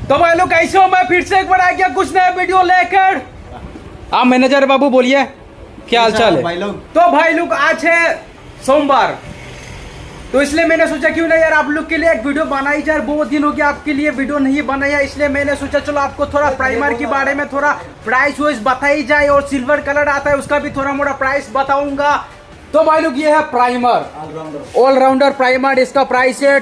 तो भाई लोग कैसे हो, मैं फिर से एक बार आ गया कुछ नया वीडियो लेकर। आप मैनेजर बाबू बोलिए क्या हाल चाल है भाई लोग। तो भाई लोग आज है सोमवार, तो इसलिए मैंने सोचा क्यों ना यार आप लोग के लिए एक वीडियो बनाई जाए। बहुत दिन हो गया आपके लिए वीडियो नहीं बनाया, इसलिए मैंने सोचा चलो आपको थोड़ा प्राइमर के बारे में थोड़ा प्राइस वाइस बताई जाए, और सिल्वर कलर आता है उसका भी थोड़ा मोड़ा प्राइस बताऊंगा। तो भाई लोग ये है प्राइमर, ऑलराउंडर प्राइमर। इसका प्राइस है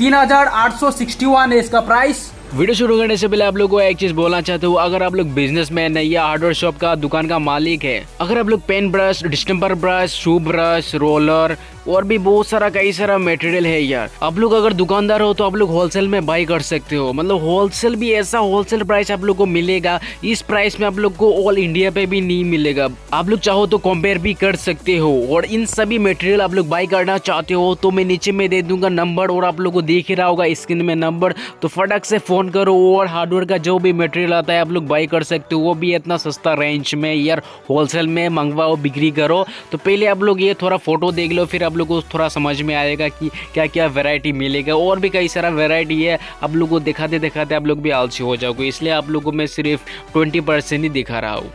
3861 है इसका प्राइस। वीडियो शुरू करने से पहले आप लोगों को एक चीज बोलना चाहते हो, अगर आप लोग बिजनेसमैन है या हार्डवेयर शॉप का दुकान का मालिक है, अगर आप लोग pen brush, distemper brush, shoe brush, roller और भी बहुत सारा कई सारा मटेरियल है यार, आप लोग अगर दुकानदार हो तो आप लोग होलसेल में बाई कर सकते हो। मतलब होलसेल भी ऐसा होलसेल प्राइस आप लोग को मिलेगा, इस प्राइस में आप लोग को ऑल इंडिया पे भी नहीं मिलेगा। आप लोग चाहो तो कंपेयर भी कर सकते हो, और इन सभी मटेरियल आप लोग बाई करना चाहते हो तो मैं नीचे में दे दूंगा नंबर, और आप लोग को दिख रहा होगा स्क्रीन में नंबर, तो फटाक से फोन करो और हार्डवेयर का जो भी मटेरियल आता है आप लोग बाई कर सकते हो। वो भी इतना सस्ता रेंज में यार, होलसेल में मंगवाओ बिक्री करो। तो पहले आप लोग ये थोड़ा फोटो देख लो, फिर आप लोग को थोड़ा समझ में आएगा कि क्या क्या वैरायटी मिलेगा। और भी कई सारा वैरायटी है, आप लोग को दिखाते दिखाते आप लोग भी आलसी हो जाओगे, इसलिए आप लोगों को मैं सिर्फ 20% ही दिखा रहा हूँ।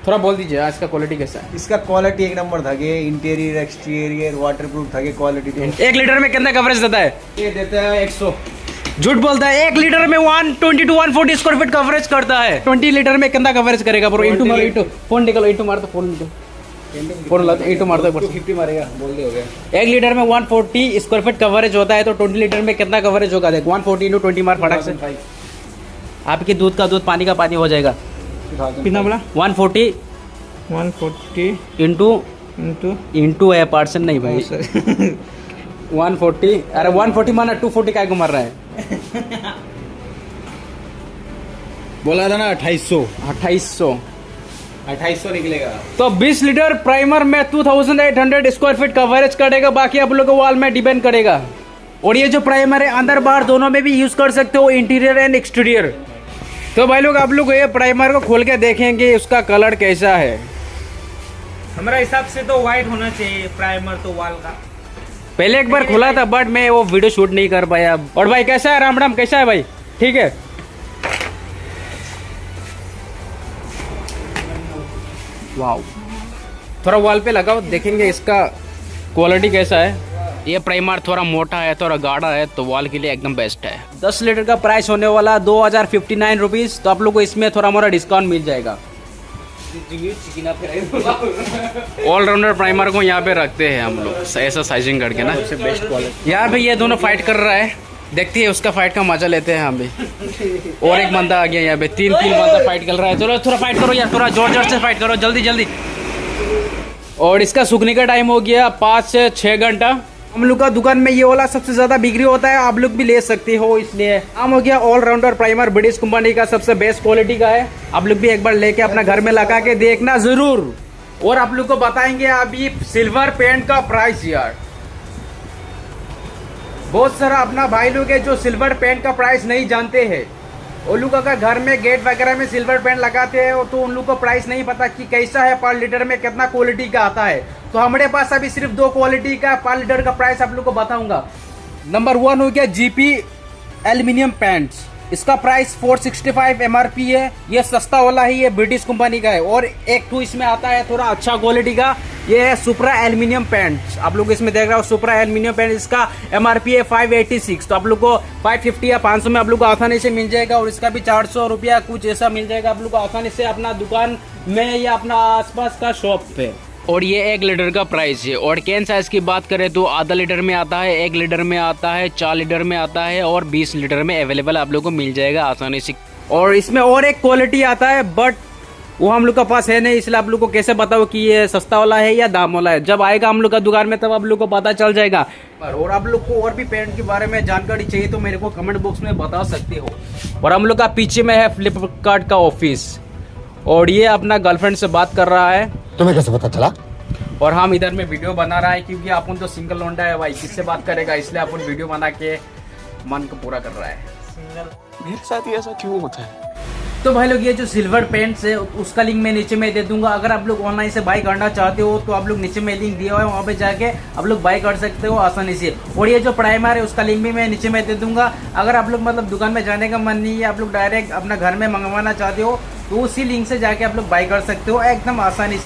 थोड़ा बोल दीजिए आज का क्वालिटी कैसा है। इसका क्वालिटी एक नंबर था, इंटीरियर एक्सटीरियर वाटरप्रूफ था, क्वालिटी 1 लीटर में कितना कवरेज देता है? ये देता है 100। झूठ बोलता है, 1 लीटर में 120 to 140 स्क्वायर फीट कवरेज करता है। 20 लीटर में कितना कवरेज करेगा ब्रो? इंटू मारो, इंटू फोन निकलो, इंटू मार दो, फोन निकलो, फोन ला इंटू मार दो, 250 मारेगा, बोल दे हो गया। 1 लीटर में 140 स्क्वायर फीट कवरेज होता है, तो 20 लीटर में कितना कवरेज होगा? देख 140 इंटू 20 मार फटाक से, आपके दूध का दूध, पानी का पानी हो जाएगा। कितना बोला? 140 इंटू है, पार्सन नहीं भाई। 140, अरे 140 माना 240 काय को मार रहा है? बोला था ना 2800 निकलेगा। तो 20 लीटर प्राइमर में 2800 स्क्वायर फीट कवरेज करेगा, बाकी आप लोग वॉल में डिपेंड करेगा। और ये जो प्राइमर है अंदर बाहर दोनों में भी यूज कर सकते हो, इंटीरियर एंड एक्सटीरियर। तो भाई लोग आप लोग ये प्राइमर को खोल के देखेंगे उसका कलर कैसा है। हमारा हिसाब से तो व्हाइट होना चाहिए प्राइमर तो वॉल का। पहले एक बार खुला था बट मैं वो वीडियो शूट नहीं कर पाया। और भाई कैसा है? राम राम, कैसा है भाई? ठीक है। वाओ, थोड़ा वॉल पे लगाओ, देखेंगे इसका क्वालिटी कैसा है। ये प्राइमर थोड़ा मोटा है, थोड़ा गाढ़ा है, तो वॉल के लिए एकदम बेस्ट है। 10 लीटर का प्राइस होने वाला 2059 रुपीज़, तो आप लोग को इसमें थोड़ा मोड़ा डिस्काउंट मिल जाएगा। ऑलराउंडर प्राइमर को यहाँ पे रखते हैं हम लोग ऐसा साइजिंग करके ना, सबसे बेस्ट क्वालिटी। यार भाई ये दोनों फाइट कर रहा है, देखते हैं उसका फाइट का मजा लेते हैं हम भी। और एक बंदा आ गया यहाँ पे, तीन बंदा फाइट कर रहा है। चलो थोड़ा फाइट करो यार, थोड़ा जोर जोर से फाइट करो, जल्दी जल्दी। और इसका सूखने का टाइम हो गया 5 से 6 घंटा। हम लोग का दुकान में ये वाला सबसे ज्यादा बिक्री होता है, आप लोग भी ले सकते हो। इसलिए नाम हो गया ऑलराउंडर प्राइमर, ब्रिटिश कंपनी का सबसे बेस्ट क्वालिटी का है। आप लोग भी एक बार लेके अपना घर में लगा के देखना जरूर। और आप लोग को बताएंगे अभी सिल्वर पेंट का प्राइस यार। बहुत सारा अपना भाई लोग है जो सिल्वर पेंट का प्राइस नहीं जानते हैं। उन लोग अगर घर में गेट वगैरह में सिल्वर पेंट लगाते हैं तो उन लोग को प्राइस नहीं पता कि कैसा है, पर लीटर में कितना क्वालिटी का आता है। तो हमारे पास अभी सिर्फ 2 क्वालिटी का पर लीटर का प्राइस आप लोग को बताऊंगा। नंबर 1 हो गया जीपी एल्यूमिनियम पेंट्स, इसका प्राइस 465 MRP है। ये सस्ता वाला ही, ये ब्रिटिश कंपनी का है। और एक तो इसमें आता है थोड़ा अच्छा क्वालिटी का, ये है सुप्रा एल्यूमिनियम पेंट। आप लोग इसमें देख रहे हो सुप्रा एल्यूमिनियम पेंट, इसका MRP है 586, तो आप लोग को 550 या 500 में आप लोग को आसानी से मिल जाएगा। और इसका भी 400 रुपया कुछ ऐसा मिल जाएगा आप लोग को आसानी से अपना दुकान में या अपना आसपास का शॉप पे। और ये 1 लीटर का प्राइस है। और कैन साइज की बात करें तो आधा लीटर में आता है, 1 लीटर में आता है, 4 लीटर में आता है, और 20 लीटर में अवेलेबल आप लोग को मिल जाएगा आसानी से। और इसमें और एक क्वालिटी आता है बट वो हम लोग के पास है नहीं, इसलिए आप लोग को कैसे बताओ कि ये सस्ता वाला है या दाम वाला है। जब आएगा हम लोग का दुकान में तब आप लोग को पता चल जाएगा। और आप लोग को और भी पेंट के बारे में जानकारी चाहिए तो मेरे को कमेंट बॉक्स में बता सकते हो। और हम लोग का पीछे में है फ्लिपकार्ट का ऑफिस, और ये अपना गर्लफ्रेंड से बात कर रहा है। तुम्हें कैसे पता चला? और हम इधर में वीडियो बना रहा है क्योंकि अपन तो सिंगल लोंडा है भाई, किससे बात करेगा, इसलिए अपन वीडियो बना के मन को पूरा कर रहा है। सिंगल मेरे साथ ही ऐसा क्यों होता है? तो भाई लोग ये जो सिल्वर पेंट्स है उसका लिंक मैं नीचे में दे दूंगा। अगर आप लोग ऑनलाइन से बाय करना चाहते हो तो आप लोग नीचे में लिंक दिया हुआ है, वहाँ पे जाके आप लोग बाय कर सकते हो आसानी से। और ये जो प्राइमर है उसका लिंक भी मैं नीचे में दे दूंगा। अगर आप लोग मतलब दुकान में जाने का मन नहीं है, आप लोग डायरेक्ट अपना घर में मंगवाना चाहते हो तो उसी लिंक से जाके आप लोग बाय कर सकते हो एकदम आसानी से।